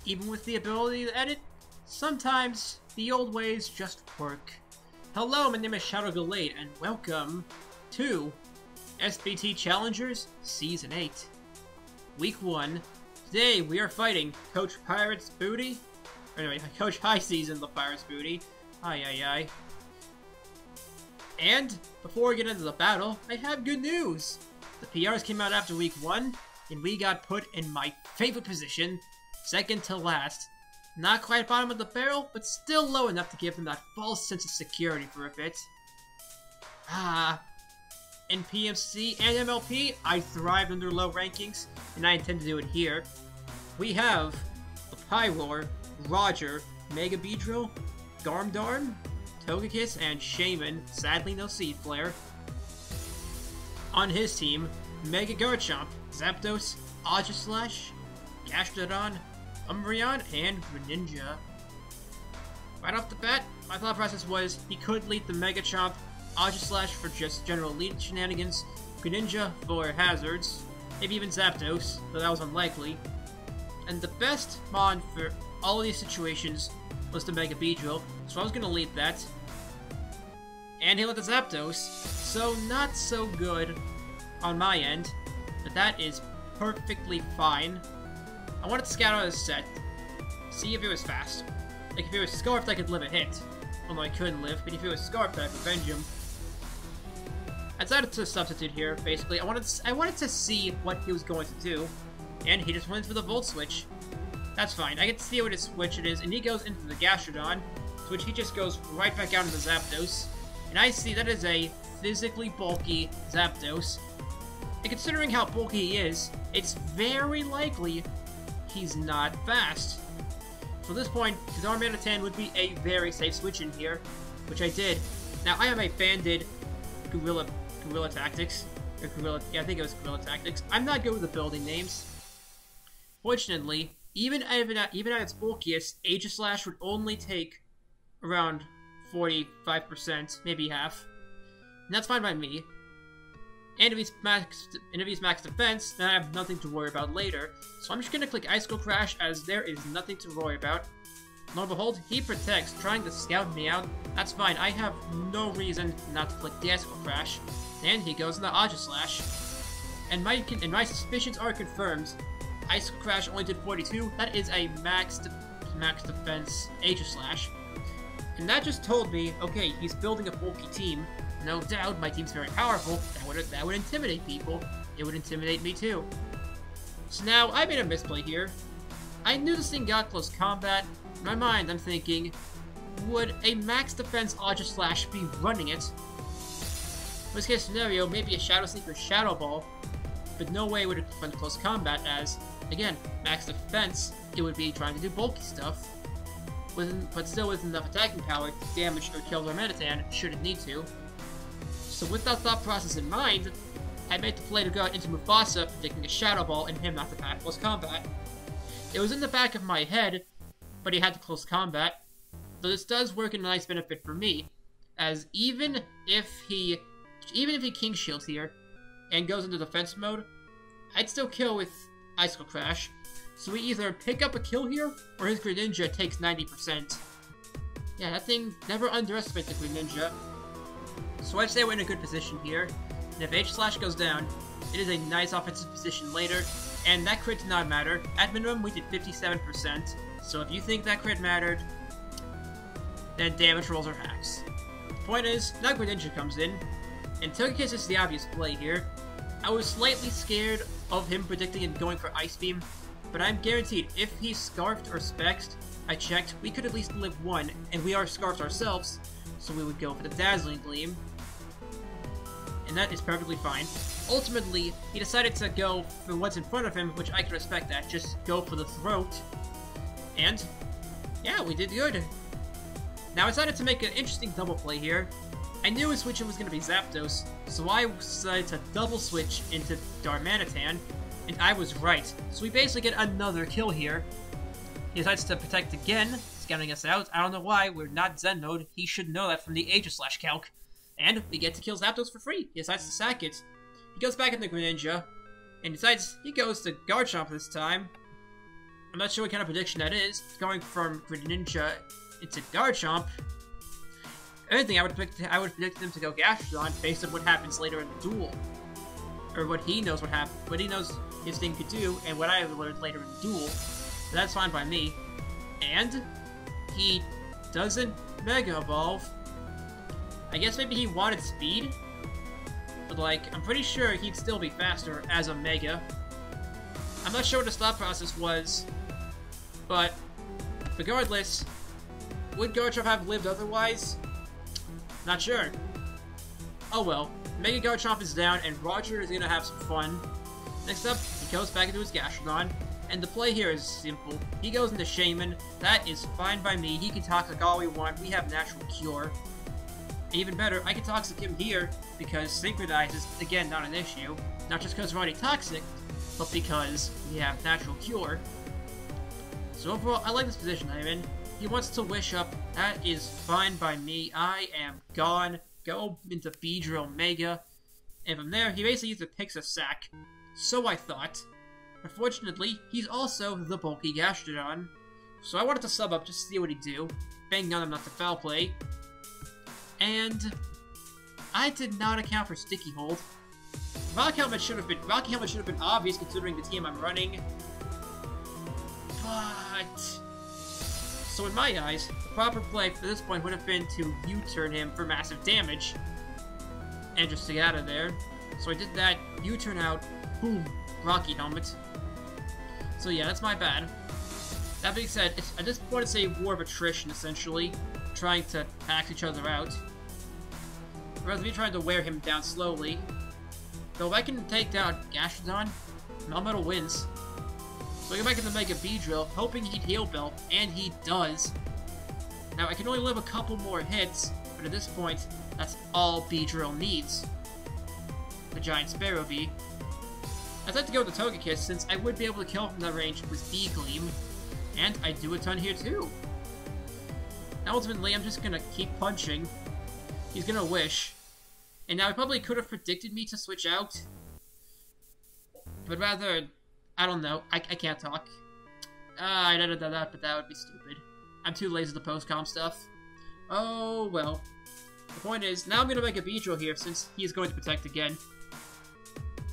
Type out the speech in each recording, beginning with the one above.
even with the ability to edit, sometimes the old ways just work. Hello, my name is Shadow Gallade, and welcome to SBT Challengers Season 8. Week 1. Today we are fighting Coach Pirate's Booty. Anyway, Coach High Season, the Pirate's Booty. Aye. And before we get into the battle, I have good news. The PRs came out after Week 1, and we got put in my favorite position, second to last. Not quite bottom of the barrel, but still low enough to give them that false sense of security for a bit. In PMC and MLP, I thrived under low rankings, and I intend to do it here. We have the Pyroar, Roger, Mega Beedrill, Garmdarm, Togekiss, and Shaman, sadly no Seed Flare. On his team, Mega Garchomp, Zapdos, Aegislash, Gastrodon, Umbreon, and Greninja. Right off the bat, my thought process was he could lead the Mega Chomp, Aegislash for just general lead shenanigans, Greninja for hazards, maybe even Zapdos, though that was unlikely. And the best mon for all of these situations was the Mega Beedrill, so I was going to lead that. And he led the Zapdos, so not so good on my end, but that is perfectly fine. I wanted to scout out his set, see if it was fast. Like, if it was Scarfed, I could live a hit. Although I couldn't live, but if it was Scarfed, I could revenge him. I decided to substitute here, basically. I wanted to see what he was going to do, and he just went for the Volt Switch. That's fine. I get to see what his switch it is, and he goes into the Gastrodon, to which he just goes right back out into the Zapdos. And I see that is a physically bulky Zapdos. And considering how bulky he is, it's very likely he's not fast. So at this point, the Darmanitan would be a very safe switch in here, which I did. Now, I have a banded Gorilla Tactics. Or I think it was Gorilla Tactics. I'm not good with the building names. Fortunately, even at its bulkiest, Aegislash would only take around 45%, maybe half. And that's fine by me. And if he's max defense, then I have nothing to worry about later. So I'm just gonna click Icicle Crash, as there is nothing to worry about. Lo and behold, he protects, trying to scout me out. That's fine, I have no reason not to click the Icicle Crash. And he goes into Aegislash. And my suspicions are confirmed. Icicle Crash only did 42. That is a max defense Aegislash. And that just told me, okay, he's building a bulky team. No doubt, my team's very powerful. That would intimidate people. It would intimidate me too. So now, I made a misplay here. I knew this thing got close combat. In my mind, I'm thinking, would a max defense Aegislash be running it? Worst case scenario, maybe a Shadow Sneak or Shadow Ball, but no way would it run close combat as, again, max defense, it would be trying to do bulky stuff, but still with enough attacking power to damage or kill Darmanitan should it need to. So with that thought process in mind, I made the play to go out into Mufasa, predicting a Shadow Ball and him not to pack close combat. It was in the back of my head, but he had to close combat, though this does work in a nice benefit for me, as even if he King Shields here, and goes into defense mode, I'd still kill with Icicle Crash, so we either pick up a kill here, or his Greninja takes 90%. Yeah, that thing, never underestimate the Greninja. So I'd say we're in a good position here, and if Aegislash goes down, it is a nice offensive position later, and that crit did not matter. At minimum, we did 57%, so if you think that crit mattered, then damage rolls are hacks. The point is, now Greninja comes in, and Togekiss is the obvious play here. I was slightly scared of him predicting and going for Ice Beam, but I'm guaranteed if he's Scarfed or Spexed, I checked, we could at least live one, and we are Scarfed ourselves, so we would go for the Dazzling Gleam. And that is perfectly fine. Ultimately, he decided to go for what's in front of him, which I can respect that, just go for the throat. And, yeah, we did good. Now I decided to make an interesting double play here. I knew his switch was going to be Zapdos, so I decided to double switch into Darmanitan, and I was right. So we basically get another kill here. He decides to protect again, scouting us out. I don't know why, we're not Zen mode. He should know that from the Aegislash calc. And we get to kill Zapdos for free. He decides to sack it. He goes back into Greninja, and decides he goes to Garchomp this time. I'm not sure what kind of prediction that is. It's going from Greninja into Garchomp. If anything, I would predict him to go Gastrodon based on what happens later in the duel. Or what he knows what he knows his thing could do, and what I learned later in the duel. So that's fine by me. And he doesn't Mega Evolve. I guess maybe he wanted speed, but like, I'm pretty sure he'd still be faster as a Mega. I'm not sure what his thought process was, but regardless, would Garchomp have lived otherwise? Not sure. Oh well, Mega Garchomp is down, and Roger is gonna have some fun. Next up, he goes back into his Gastrodon, and the play here is simple. He goes into Shaman. That is fine by me. He can Toxic all we want. We have Natural Cure. Even better, I can Toxic him here, because Synchronize is, again, not an issue. Not just because we're already Toxic, but because we have Natural Cure. So overall, I like this position I'm in. He wants to Wish Up. That is fine by me. I am gone. Go into Beedrill Mega. And from there, he basically used to Pixie Sack. So I thought. Unfortunately, he's also the bulky Gastrodon. So I wanted to sub up just to see what he'd do. Banging on him not to foul play. And I did not account for Sticky Hold. Rock Helmet should have been obvious considering the team I'm running. But so in my eyes, the proper play for this point would have been to U-turn him for massive damage. And just to get out of there. So I did that, U-turn out, boom, Rocky Helmet. So yeah, that's my bad. That being said, I just want to say war of attrition, essentially. Trying to axe each other out. Rather than me trying to wear him down slowly. Though if I can take down Gastrodon, Melmetal wins. So I go back into Mega Beedrill, hoping he'd Heal Bell, and he does. Now I can only live a couple more hits, but at this point, that's all Beedrill needs. The Giant Sparrow Bee. I'd like to go with the Togekiss since I would be able to kill from that range with D-Gleam. And I do a ton here too. Now ultimately, I'm just gonna keep punching. He's gonna Wish. And now he probably could have predicted me to switch out. But rather, I don't know. I can't talk. I did that, but that would be stupid. I'm too lazy to post com stuff. Oh, well. The point is, now I'm gonna make a Beedrill here since he's going to protect again.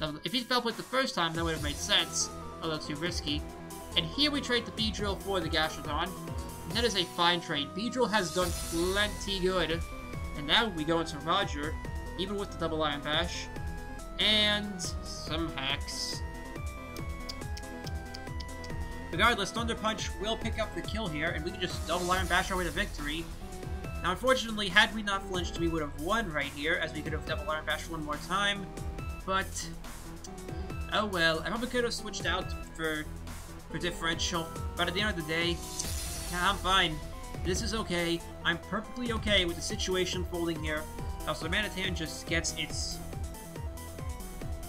Now, if he fell plate the first time, that would have made sense, although too risky. And here we trade the Beedrill for the Gastrodon. And that is a fine trade. Beedrill has done plenty good. And now we go into Roger, even with the double Iron Bash. And some hacks. Regardless, Thunder Punch will pick up the kill here, and we can just double Iron Bash our way to victory. Now, unfortunately, had we not flinched, we would have won right here, as we could have double Iron Bashed one more time. But, oh well, I probably could have switched out for differential, but at the end of the day, yeah, I'm fine. This is okay. I'm perfectly okay with the situation unfolding here. Also, Manatan just gets its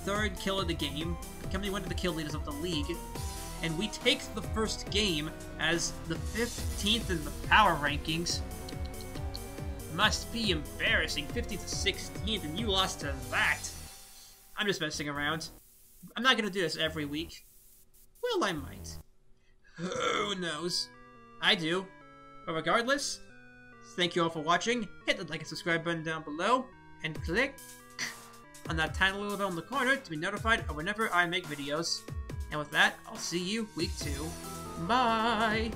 third kill of the game, becoming one of the kill leaders of the league, and we take the first game as the 15th in the power rankings. Must be embarrassing, 15th to 16th, and you lost to that. I'm just messing around. I'm not gonna do this every week. Well, I might. Who knows? I do. But regardless, thank you all for watching. Hit the like and subscribe button down below, and click on that tiny little bell in the corner to be notified of whenever I make videos. And with that, I'll see you week 2. Bye!